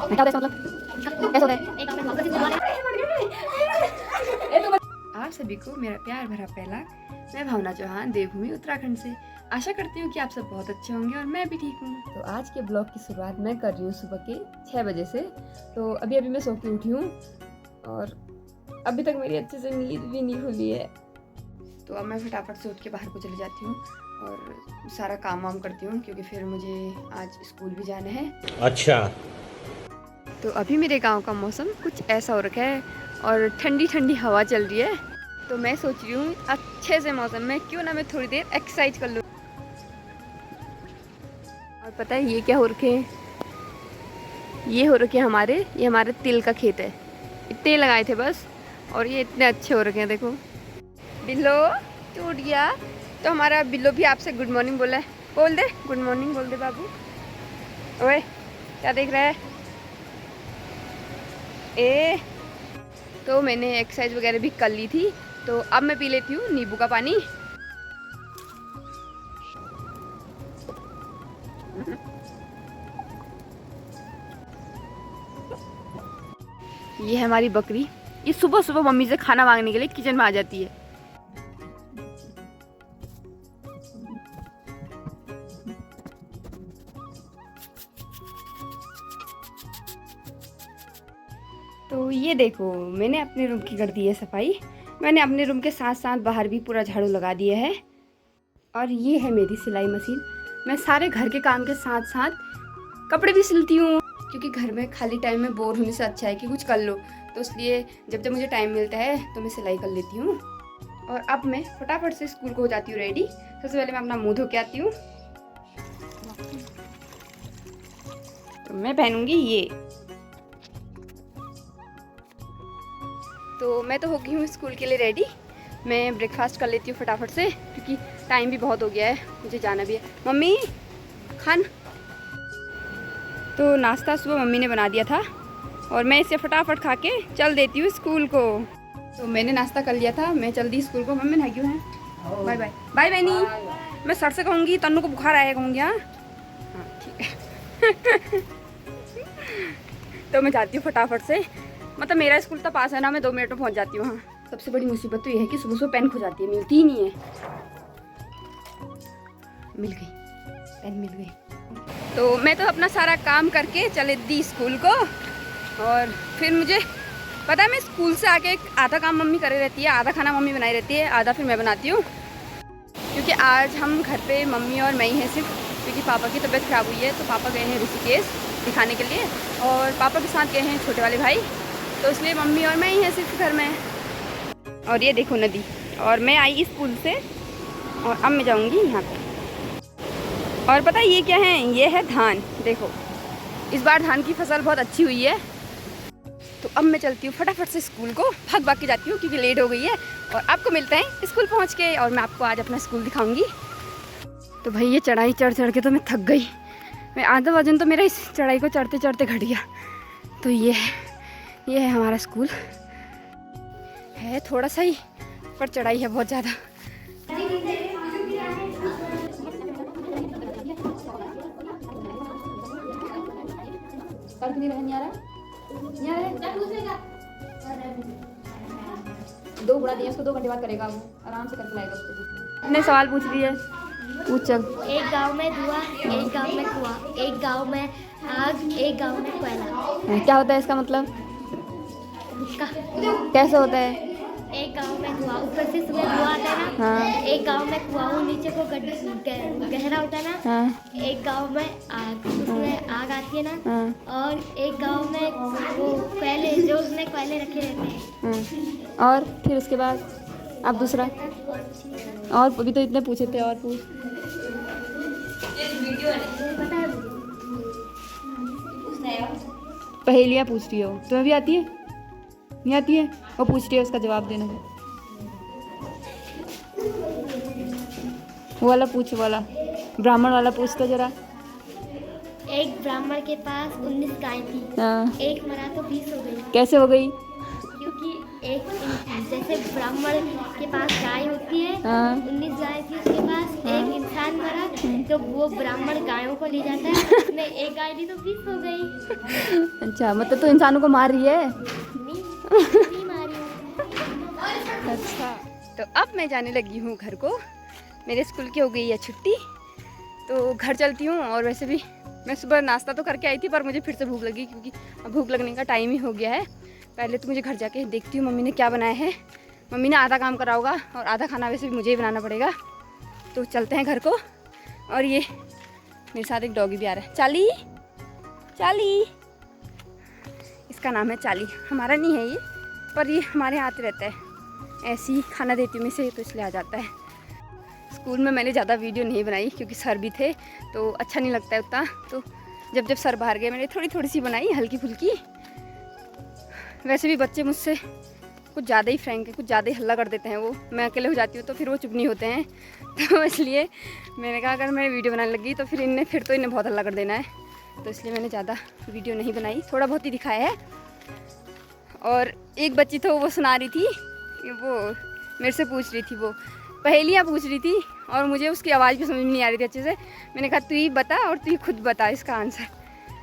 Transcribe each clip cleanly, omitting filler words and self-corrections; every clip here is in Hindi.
क्या होता है इसका मतलब? कैसे होता है? आप सभी को मेरा प्यार भरा पहला। मैं भावना चौहान, देवभूमि उत्तराखंड से। आशा करती हूँ कि आप सब बहुत अच्छे होंगे और मैं भी ठीक हूँ। तो आज के ब्लॉग की शुरुआत मैं कर रही हूँ सुबह के 6 बजे से। तो अभी अभी मैं सो के उठी हूँ और अभी तक मेरी अच्छे से नींद भी नहीं खुली है। तो अब मैं फटाफट से उठ के बाहर को चली जाती हूँ और सारा काम वाम करती हूँ क्योंकि फिर मुझे आज स्कूल भी जाना है। अच्छा। तो अभी मेरे गांव का मौसम कुछ ऐसा हो रखा है और ठंडी ठंडी हवा चल रही है। तो मैं सोच रही हूँ अच्छे से मौसम में क्यों ना मैं थोड़ी देर एक्सरसाइज कर लूँ। और पता है ये क्या हो रखे हैं? ये हो रखे ये हमारे तिल का खेत है। इतने लगाए थे बस और ये इतने अच्छे हो रखे हैं। देखो बिल्लो टूट गया। तो हमारा बिल्लो भी आपसे गुड मॉर्निंग बोला है। बोल दे गुड मॉर्निंग, बोल दे बाबू। ओए क्या देख रहा है? ए तो मैंने एक्सरसाइज वगैरह भी कर ली थी। तो अब मैं पी लेती हूँ नींबू का पानी। ये है हमारी बकरी। ये सुबह सुबह मम्मी से खाना मांगने के लिए किचन में आ जाती है। तो ये देखो मैंने अपने रूम की कर दी है सफाई। मैंने अपने रूम के साथ साथ बाहर भी पूरा झाड़ू लगा दिया है। और ये है मेरी सिलाई मशीन। मैं सारे घर के काम के साथ साथ कपड़े भी सिलती हूँ क्योंकि घर में खाली टाइम में बोर होने से अच्छा है कि कुछ कर लो। तो इसलिए जब जब मुझे टाइम मिलता है तो मैं सिलाई कर लेती हूँ। और अब मैं फटाफट से स्कूल को हो जाती हूँ रेडी। सबसे पहले मैं अपना मुंह धो के आती हूँ। तो मैं पहनूंगी ये। तो मैं तो हो गई हूँ स्कूल के लिए रेडी। मैं ब्रेकफास्ट कर लेती हूँ फटाफट से क्योंकि टाइम भी बहुत हो गया है, मुझे जाना भी है। मम्मी खान। तो नाश्ता सुबह मम्मी ने बना दिया था और मैं इसे फटाफट खा के चल देती हूँ स्कूल को। तो मैंने नाश्ता कर लिया था, मैं चल दी स्कूल को। मम्मी नहा क्यों है? बाय बाय बाय बहनी। मैं सर से कहूँगी तन्नू को बुखार आया कहूँगी। हाँ ठीक है। तो मैं जाती हूँ फटाफट से। मतलब मेरा स्कूल तो पास है ना, मैं 2 मिनट में पहुँच जाती हूँ। हाँ सबसे बड़ी मुसीबत तो ये है कि सुबह सुबह पेन खो जाती है, मिलती ही नहीं है। मिल गई, पेन मिल गई। तो मैं तो अपना सारा काम करके चले दी स्कूल को। और फिर मुझे पता है मैं स्कूल से आके आधा काम मम्मी करे रहती है, आधा खाना मम्मी बनाई रहती है, आधा फिर मैं बनाती हूँ। क्योंकि आज हम घर पे मम्मी और मैं ही हैं सिर्फ, क्योंकि पापा की तबीयत ख़राब हुई है। तो पापा गए हैं ऋषिकेश दिखाने के लिए और पापा के साथ गए हैं छोटे वाले भाई। तो इसलिए मम्मी और मैं ही हैं सिर्फ घर में। और ये देखो नदी। और मैं आई स्कूल से और अब मैं जाऊँगी यहाँ पर। और पता है ये क्या है? ये है धान। देखो इस बार धान की फसल बहुत अच्छी हुई है। तो अब मैं चलती हूँ फटाफट से स्कूल को, भाग के जाती हूँ क्योंकि लेट हो गई है। और आपको मिलते हैं स्कूल पहुँच के और मैं आपको आज अपना स्कूल दिखाऊंगी। तो भाई ये चढ़ाई चढ़ चढ़ के तो मैं थक गई। मैं आधा वजन तो मेरा इस चढ़ाई को चढ़ते चढ़ते घट गया। तो ये है हमारा स्कूल। है थोड़ा सा ही पर चढ़ाई है बहुत ज़्यादा। दो बुढ़ा दिया उसको, 2 घंटे बाद करेगा वो, आराम से करके लाएगा उसको। इतने सवाल पूछ लिए, पूछ चल। एक गांव में धुआं, एक गांव में कुआं, एक गांव में आग, एक गांव में कोयला। क्या होता है इसका मतलब? कैसे होता है? एक गांव में धुआं, ऊपर से सुबह धुआं आता है ना। हाँ। एक गांव में कुआं, वो नीचे को गहरा होता है ना। हाँ। एक गांव में आग, उसमें आग आती है ना। हाँ। और एक गांव में वो कोयले, जो उसमें कोयले रखे रहते हैं। हाँ। और फिर उसके बाद अब दूसरा। और अभी तो इतने पूछे थे, और पूछ। पता है पहेलियाँ पूछ रही हो? तुम्हें भी आती है? नहीं आती है? वो पूछ रही है, उसका जवाब देना है। वो वाला पूछ, वाला ब्राह्मण वाला पूछ तो जरा। एक ब्राह्मण के पास 19 गाय थी। हाँ। एक मरा तो 20 हो गई। कैसे हो गई? क्योंकि जैसे ब्राह्मण के पास गाय होती है, हाँ। 19 गाय थी उसके पास, एक इंसान मरा तो वो ब्राह्मण गायों को ले जाता है, उसने एक गाय ली तो 20 हो गई। अच्छा, मतलब तो इंसानों को मार रही है। नहीं मारी। अच्छा, तो अब मैं जाने लगी हूँ घर को। मेरे स्कूल की हो गई है छुट्टी, तो घर चलती हूँ। और वैसे भी मैं सुबह नाश्ता तो करके आई थी, पर मुझे फिर से भूख लगी, क्योंकि अब भूख लगने का टाइम ही हो गया है। पहले तो मुझे घर जाके देखती हूँ मम्मी ने क्या बनाया है। मम्मी ने आधा काम करा होगा और आधा खाना वैसे भी मुझे ही बनाना पड़ेगा। तो चलते हैं घर को। और ये मेरे साथ एक डॉगी भी आ रहा है, चाली। चाली, इसका नाम है चाली। हमारा नहीं है ये, पर ये हमारे यहाँ आते रहता है। ऐसे ही खाना देती हूँ मैं इसे, तो इसलिए आ जाता है। स्कूल में मैंने ज़्यादा वीडियो नहीं बनाई, क्योंकि सर भी थे तो अच्छा नहीं लगता है उतना। तो जब सर बाहर गए मैंने थोड़ी सी बनाई, हल्की फुल्की। वैसे भी बच्चे मुझसे कुछ ज़्यादा ही फ्रैंक है, कुछ ज़्यादा ही हल्ला कर देते हैं। वो मैं अकेले हो जाती हूँ तो फिर वो चुप नहीं होते हैं। तो इसलिए मैंने कहा अगर मैं वीडियो बनाने लगी तो फिर इन्हें बहुत हल्ला कर देना है। तो इसलिए मैंने ज़्यादा वीडियो नहीं बनाई, थोड़ा बहुत ही दिखाया है। और एक बच्ची तो वो सुना रही थी, वो मेरे से पूछ रही थी, वो पहेलियाँ पूछ रही थी और मुझे उसकी आवाज़ भी समझ में नहीं आ रही थी अच्छे से। मैंने कहा तू ही बता और तू ही खुद बता इसका आंसर।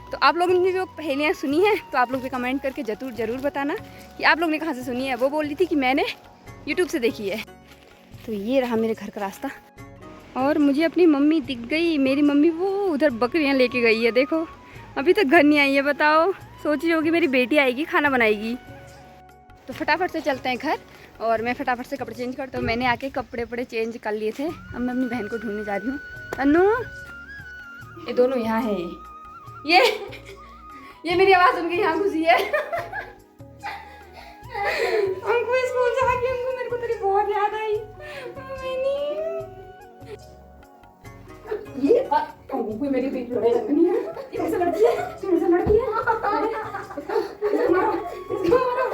तो आप लोगों ने जो पहेलियाँ सुनी हैं तो आप लोग भी कमेंट करके ज़रूर बताना कि आप लोग ने कहाँ से सुनी है। वो बोल रही थी कि मैंने यूट्यूब से देखी है। तो ये रहा मेरे घर का रास्ता। और मुझे अपनी मम्मी दिख गई। मेरी मम्मी वो उधर बकरियाँ लेके गई है, देखो अभी तक घर नहीं आई है। बताओ, सोच रही होगी मेरी बेटी आएगी खाना बनाएगी। तो फटाफट से चलते हैं घर। और मैं फटाफट से कपड़े चेंज करता हूँ। मैंने आके कपड़े चेंज कर लिए थे। अब मैं अपनी बहन को ढूंढने जा रही हूँ। अनु, ये दोनों यहाँ है। ये मेरी आवाज़ सुन के यहाँ घुसी है। हमको स्कूल से आके मेरे को तेरी बहुत याद आई। ये कोई मेरी बेटी लड़ाई लगनी है। ये कैसे लड़ती है? कैसे लड़ती है? इसको मारो, इसको मारो।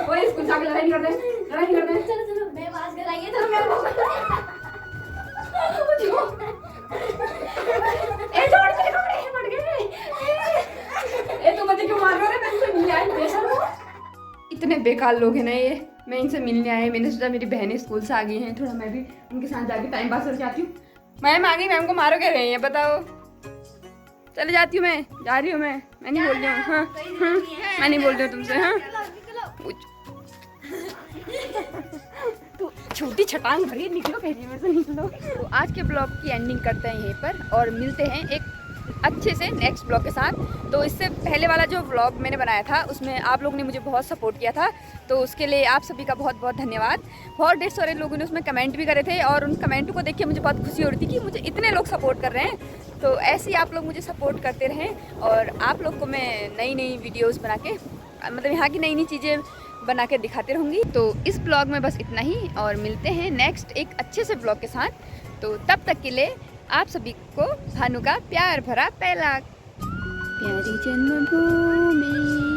ओए स्कूल जाके लड़ाई नहीं करते। चलो मैं आवाज कराइए तो मैं ए छोड़ के कपड़े फट गए। ए तुम मुझे क्यों मार रहे हो? मैं तुमसे मिलने आई, बेशर्म हो। इतने बेकार लोग हैं ना ये। मैं इनसे मिलने आई, मैंने सोचा मेरी बहनें स्कूल से आ गई हैं, थोड़ा मैं भी उनके साथ जाके टाइम पास करके आती हूँ। मैम आ गई, मैम को मारो कह रही है, बताओ। चले जाती हूँ, मैं जा रही हूँ। मैं नहीं बोल रही हूँ। हाँ मैं नहीं बोल रही हूँ तुमसे। हाँ तो छोटी छटांग भरी, निकलो कह रही है मेरे से, निकलो। तो आज के ब्लॉग की एंडिंग करते हैं यहीं पर और मिलते हैं एक अच्छे से नेक्स्ट ब्लॉग के साथ। तो इससे पहले वाला जो ब्लॉग मैंने बनाया था उसमें आप लोगों ने मुझे बहुत सपोर्ट किया था, तो उसके लिए आप सभी का बहुत बहुत धन्यवाद। बहुत ढेर सारे लोगों ने उसमें कमेंट भी करे थे और उन कमेंट को देख के मुझे बहुत खुशी हो रही थी कि मुझे इतने लोग सपोर्ट कर रहे हैं। तो ऐसे ही आप लोग मुझे सपोर्ट करते रहें और आप लोग को मैं नई वीडियोज़ बना के, मतलब यहाँ की नई चीज़ें बना के दिखाते रहूँगी। तो इस ब्लॉग में बस इतना ही और मिलते हैं नेक्स्ट एक अच्छे से ब्लॉग के साथ। तो तब तक के लिए आप सभी को भानु का प्यार भरा पहला। प्यारी जन्मभूमि।